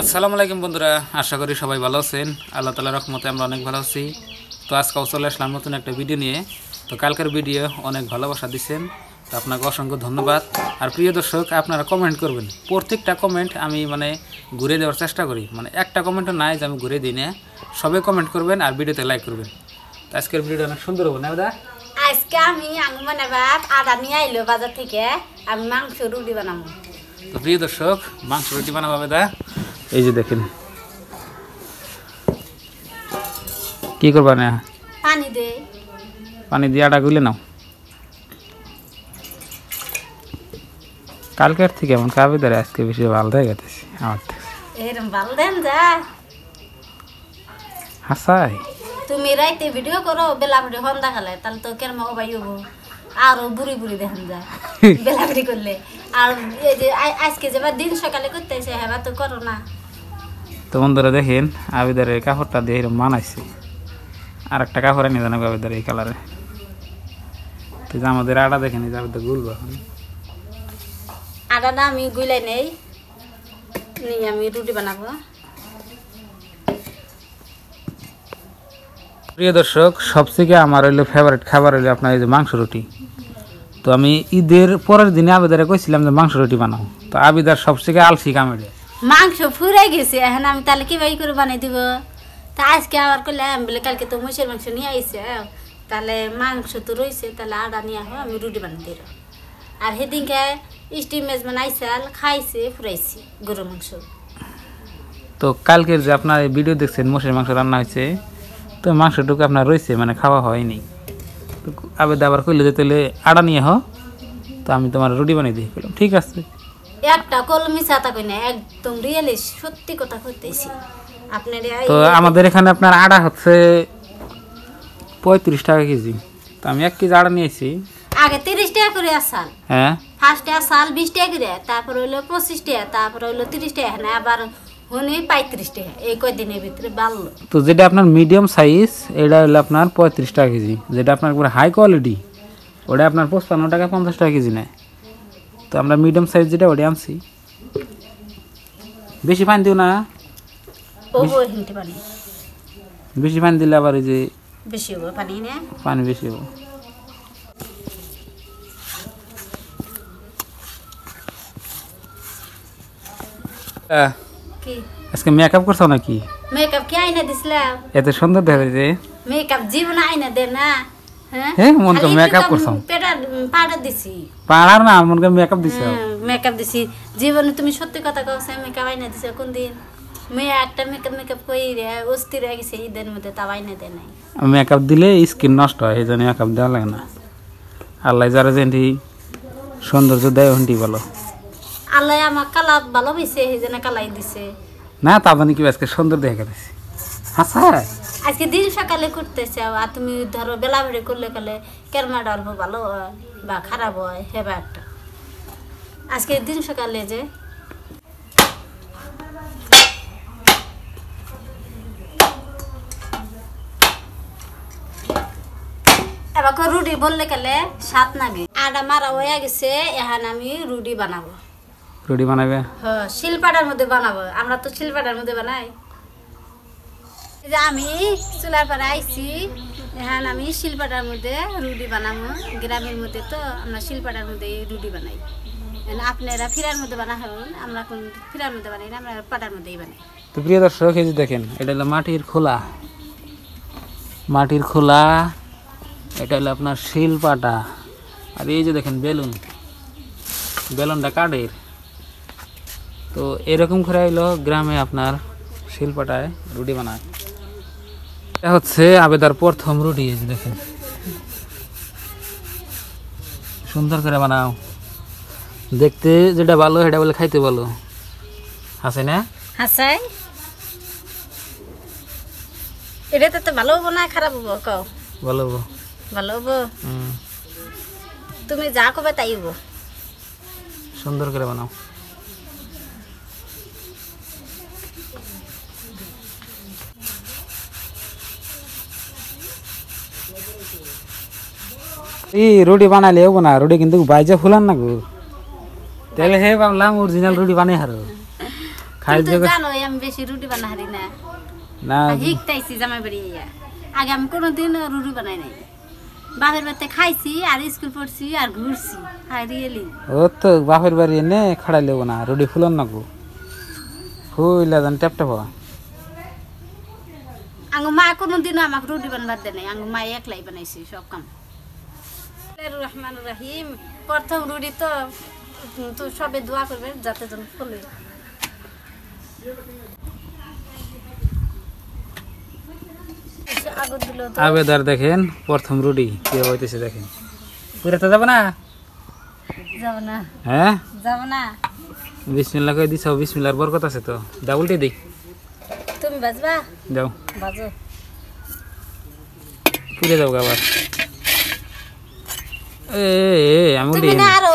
আসসালামু আলাইকুম বন্ধুরা, আশা করি সবাই ভালো আছেন। আল্লাহ তাআলার রহমতে আমরা অনেক ভালো আছি। তো আজকেও চলে আসলাম নতুন একটা ভিডিও নিয়ে। তো কালকের ভিডিও অনেক ভালোবাসা দিচ্ছেন, তো আপনাকে অসংখ্য ধন্যবাদ। আর প্রিয় দর্শক, আপনারা কমেন্ট করবেন, প্রত্যেকটা কমেন্ট আমি ঘুরে দেওয়ার চেষ্টা করি, একটা কমেন্টও নাই যে আমি ঘুরে দিই না। সবাই কমেন্ট করবেন আর ভিডিওতে লাইক করবেন। তো আজকের ভিডিওটা অনেক সুন্দর হবে না দাদা? আজকে আমি আদা নিয়ে আইলো বাজার থেকে, আমি মাংস রুটি বানাবো। তো প্রিয় দর্শক, মাংস রুটি বানাবো দাদা। এই যে দেখেন কি করবা না, পানি দে, পানি দিয়ে আটা গুলে নাও। কালকের থেকে এমন কাবিদারে আজকে বেশি ভালো হয়ে গেছে আমার থেকে। এরম ভালো দেন যা। হাসাই তুমি রাইতে ভিডিও করো, বেলা বেড়ি হন দেখালে তাহলে তো কেরম অবাই হবো, আরো বুড়ি বুড়ি দেখান যায় বেলা বেড়ি করলে। আর এই যে আজকে যেবার দিন সকালে করতেছে হেবা তো করো না। তো বন্ধুরা দেখেন, আবিদারের কাপড়টা দিয়ে এরকম মানাইছে। আর একটা কাপড় এনে জানাবো আবিদার এই কালারে। তো আমাদের আটা দেখেন, এই যে আবিদার গুলবো এখন। আটাটা আমি গুলাই নেই, নিয়ে আমি রুটি বানাবো। প্রিয় দর্শক, সবথেকে আমার হইলো ফেভারিট খাবার হইলো আপনার এই যে মাংস রুটি। তো আমি ঈদের পরের দিনে আবিদারে কইছিলাম যে মাংস রুটি বানাও, তো আবিদার সবথেকে আলসি কামেড়ে মাংস ফুরাই গেছে, এখন আমি তাহলে কি ভাই করে বানাই দিব। তা আজকে আবার করলাম বলে কালকে তো মহিষের মাংস নিয়ে আইসে, তাহলে মাংস তো রয়েছে, তাহলে আটা নিয়ে হয় আমি রুটি বানাই দিল। আর সেদিনকে স্টিম মেজ বানাইছাল খাইছে, ফুরাইছি গরুর মাংস। তো কালকের যে আপনার ভিডিও দেখছেন মোষের মাংস রান্না হয়েছে, তো মাংসটুকু আপনার রয়েছে, খাওয়া হয়নি। তো আবেদা আবার কইলে যে তাহলে আটা নিয়ে তো আমি তোমার রুটি বানিয়ে দিয়ে গেলাম, ঠিক আছে। একটা কলমি ছাতা কই না, একদম রিয়েলিস্ট সত্যি কথা কইতেছি আপনার। তো আমাদের এখানে আপনার আটা হচ্ছে 35 টাকা কেজি। তো আমি 1 কেজি আটা নিয়েছি। আগে 30 টাকা করে আসাল, হ্যাঁ ফার্স্টে আসাল 20 টাকা করে, তারপর হইলো 25 টাকা, তারপর হইলো 30 টাকা, না আবার হনি 35 টাকা। এই কয়দিনের ভিতরে বাড়লো। তো যেটা আপনার মিডিয়াম সাইজ এটা হলো আপনার 35 টাকা কেজি। যেটা আপনার হাই কোয়ালিটি ওটা আপনার 55 টাকা 50 টাকা কেজি নেয়। তো আমরা মিডিয়াম সাইজ যেটা ওটা আনছি। বেশি পানি দিও না, বেশি পানি দিলে আবার এই যে বেশি হবে পানি, না পানি বেশি হবে। কি আজকে মেকআপ করছো নাকি? মেকআপ কি আইনা দিছিলাম? এত সুন্দর দেখা যাচ্ছে। মেকআপ জীবন আইনা দে না। হ্যাঁ মন কে মেকআপ করছো? পেটা পাউডার দিছি। পাড়ার না, মন কে মেকআপ দিছো। মেকআপ দিছি জীবনে। তুমি সত্যি কথা কইছো, মেকআপ আইনা দিছো কোন দিন? মেয়ে একটা মেকআপ কই রে অস্থির হয়ে গেছে ঈদের মধ্যে, তাও আইনা দে নাই। মেকআপ দিলে স্কিন নষ্ট হয়, এই জন্য মেকআপ দেওয়া লাগে না। আল্লাহ যারা যেটি সৌন্দর্য দেয় ওটি বলো। আল্লাহ আমার কালা ভালোবাসে, এই জন্য কালাই দিছে না। তা মানে কি আজকে সুন্দর দেখা গেছে। আচ্ছা আজকে দিন সকালে করতেছে, আর তুমি ধরো বেলা বেড়ে করলে কালে কেরমাটা অল্প ভালো হয় বা খারাপ হয়, হেবা একটা। আজকে দিন সকালে যে এবার রুটি বললে কালে স্বাদ লাগে। আটা মারা হয়ে গেছে, এখন আমি রুটি বানাবো। রুটি বানাবে? হ্যাঁ, শিলপাটার মধ্যে বানাবো। আমরা তো শিলপাটার মধ্যে বানাই। যে আমি চুলার পরে আইছি, এখন আমি শিলপাটার মধ্যে রুটি বানাবো। গ্রামের মধ্যে তো আমরা শিলপাটার মধ্যে রুটি বানাই। আপনারা ফিরার মধ্যে বানাবেন, আমরা কোন ফিরার মধ্যে বানাই না, আমরা পাটার মধ্যেই বানাই। তো প্রিয় দর্শক, এই যে দেখেন, এটা হলো মাটির খোলা। মাটির খোলা, এটা হলো আপনার শিলপাটা। আর এই যে দেখেন বেলুন, বেলুনটা কাঠের। তো এরকম করে হইলো গ্রামে আপনার শিলপাটায় রুটি বানায়। এটা হচ্ছে আবেদার প্রথম রুটি। এই যে দেখেন, সুন্দর করে বানাও। দেখতে যেটা ভালো সেটা বলে খাইতে ভালো, আছে না? হাসাই এটা তো ভালো হবো না খারাপ হবো? কও ভালো ভালো হবো। তুমি যা কবে তাই হবো। সুন্দর করে বানাও। রুটি বানালে হবো না, রুটি কিন্তু বাইজে ফুলান না গো। তাহলে হে ভাবলাম অরিজিনাল রুটি বানাই হারো। খাই কিন্তু যোগ জানোই আমি বেশি রুটি বানা হারি না না শিখতেছি জামাই বাড়ি ইয়া আগে আমি কোনোদিন রুটি বানাই নাই বাপের বাড়িতে খাইছি আর স্কুল পড়ছি আর ঘুরছি হারিয়েলি ও তো বাপের বাড়ি এনে খাড়াই লেবো না রুটি ফুলন না গো ফুইলা জান ট্যাপ ট্যাপ আঙ্গ মা কোনোদিনও আমাকে রুটি বানবার দেয় নাই আঙ্গ মা একলাই বানাইছি সব কাম রহমান রহিম প্রথম রুটি তো তো সবে দোয়া করবে যাতে যেন ফলে আগত দিল তো আবেদার দেখেন প্রথম রুটি কি হইতেছে দেখেন পুরাতে যাব না যাব না হ্যাঁ যাব না বিসমিল্লাহ কই দিছো বিসমিল্লাহর বরকত আছে তো দাও উল্টে দেই তুমি বাজবা যাও বাজো পুরে যাও আবার এ আমি উল্টে তুমি না আরো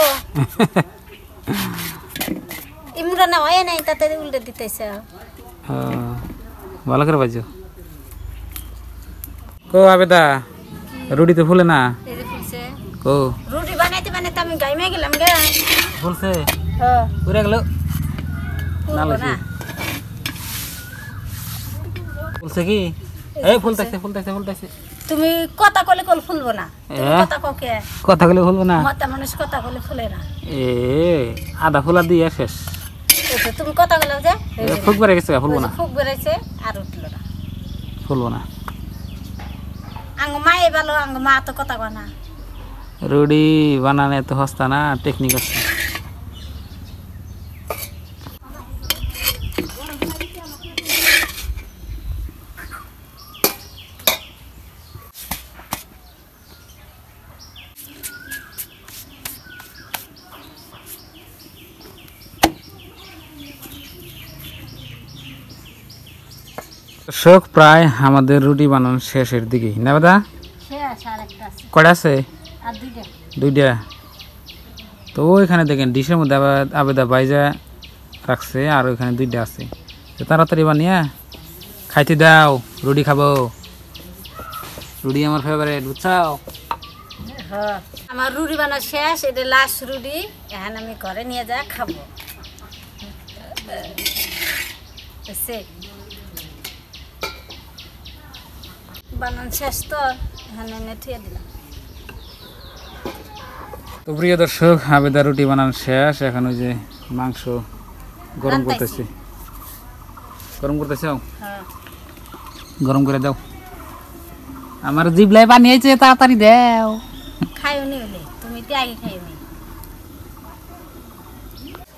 ইমরা না হয় নাই তাতে উল্টে দিতেছে ভালো করে বাজো কো আবেদা রুটি তো ফুলে না এই যে ফুলছে কো রুটি বানাইতে বানাইতে আমি গাইমে গেলাম গে ফুলছে হ্যাঁ পুরে গেল না ফুলবো লাগছে না ফুলছে কি এই ফুলতাছে ফুলতাছে ফুলতাছে তুমি কথা কলে কল ফুলবো না তুমি এ? কথা ককে কথা বলে ফুলবো না মতা মানুষ কথা কলে ফুলে না এ আধা ফুলা দিয়ে শেষ এই তো তুমি কথা কলে যে ফুক বেড়ে গেছে ফুলবো না খুব বেড়াইছে আর উঠলো না ফুলবো না আঙ্গ মায়ে ভালো আঙ্গ মা তো কথা কয় না রুটি বানানো তো হস্তা না টেকনিক আছে শোক প্রায় আমাদের রুটি বানানো শেষের দিকে না দাদা শেষ আর একটা আছে কয়টা আছে আর দুইটা দুইটা তো ওইখানে দেখেন ডিশের মধ্যে আবেদা বাইজা রাখছে আর ওইখানে দুইটা আছে তো তাড়াতাড়ি বানিয়ে খাইতে দাও রুটি খাবো রুটি আমার ফেভারিট বুঝছাও হ্যাঁ আমার রুটি বানা শেষ এটা লাস্ট রুটি এখন আমি ঘরে নিয়ে যা খাবো সে বানান শেষ তো এখন এনে থুয়ে দিলাম তো প্রিয় দর্শক আবেদা রুটি বানানো শেষ এখন ওই যে মাংস গরম করতেছে গরম করতেছে হ্যাঁ গরম করে দাও আমার জিবলাই বানিয়েছে তাড়াতাড়ি দাও খাইও নি হলে তুমি তো আগে খাইও নি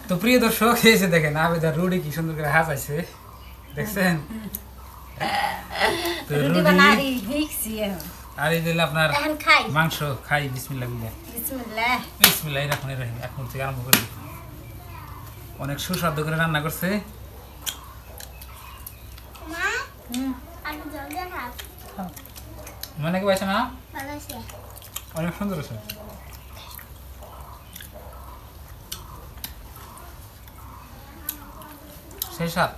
তো প্রিয় দর্শক এসে দেখেন আবেদা রুটি কি সুন্দর করে হাসাইছে দেখছেন তো রুটি বানারি শিখছি এখন আর এই দিলে আপনার এখন খাই মাংস খাই বিসমিল্লাহ বিল্লাহ বিসমিল্লাহ বিসমিল্লাহ রাখুন রাখুন এখন থেকে আরম্ভ করি অনেক সুস্বাদু করে রান্না করছে মানে কি পাইছে না অনেক সুন্দর আছে সেই সাত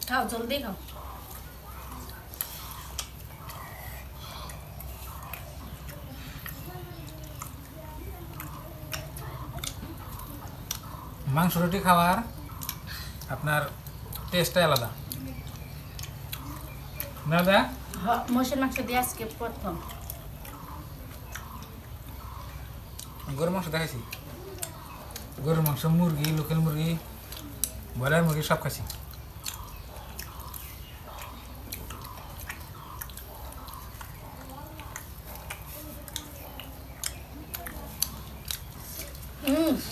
খাও জলদি খাও মাংস রুটি খাওয়ার আপনার টেস্টটাই আলাদা না দা মশলা মাংস দিয়ে আজকে প্রথম গরুর মাংস দেখাইছি গরুর মাংস মুরগি লোকাল মুরগি ব্রয়লার মুরগি সব খাইছি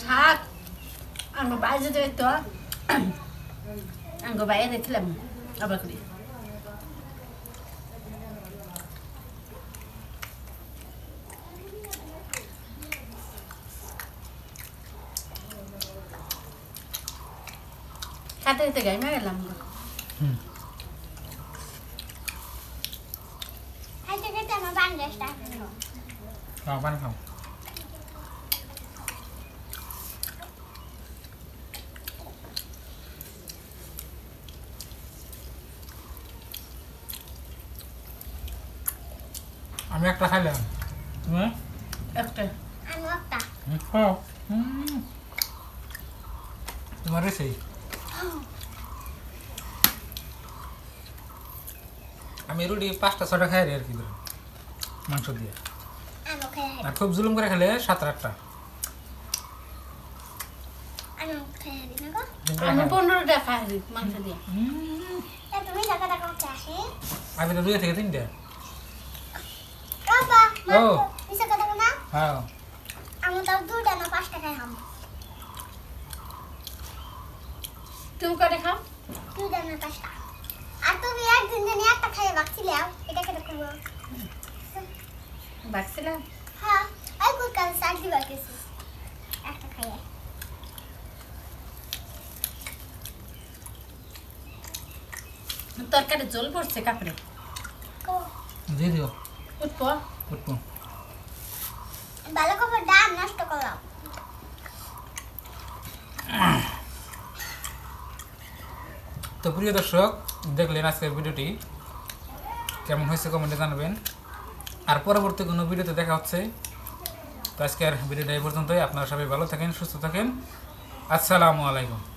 শাক আঙ্গ বাইরে যেতে তো আঙ্গ বাইরে দেখলাম আবার করি খাতে দিতে গাইমে গেলাম খাও পানি খাও আমি একটা খাইলাম তুমি একটা আমি একটা খাও তোমার সেই আমি রুটি 5টা 6টা খাই আর কি ধরুন মাংস দিয়ে আমি খেয়ে আর খুব জুলুম করে খেলে 7-8টা আমি খেয়ে দিই না আমি 15টা খাই মাংস দিয়ে তুমি টাকাটা করতে আসি আমি তো 2 থেকে 3টা বাবা ও মিশা কথা না হ্যাঁ আমি তো 2টা না 5টা খাই হাম তুমি কটা খাও 2টা না 5টা আর তুমি একদিন জানি একটা খাই বাকিলাও এটা কেন করব বাকছিলাম হ্যাঁ আই কই কাল সাত দিবা কিছু একটা খাই তরকারি জল পড়ছে কাপড়ে ও দিয়ে দিও উঠবো উঠবো ভালো খবর ডাল নষ্ট করলাম তো প্রিয় দর্শক দেখলেন আজকের ভিডিওটি কেমন হয়েছে কমেন্টে জানাবেন আর পরবর্তী কোনো ভিডিওতে দেখা হচ্ছে তো আজকের ভিডিওটা এই পর্যন্তই আপনারা সবাই ভালো থাকেন সুস্থ থাকেন আসসালামু আলাইকুম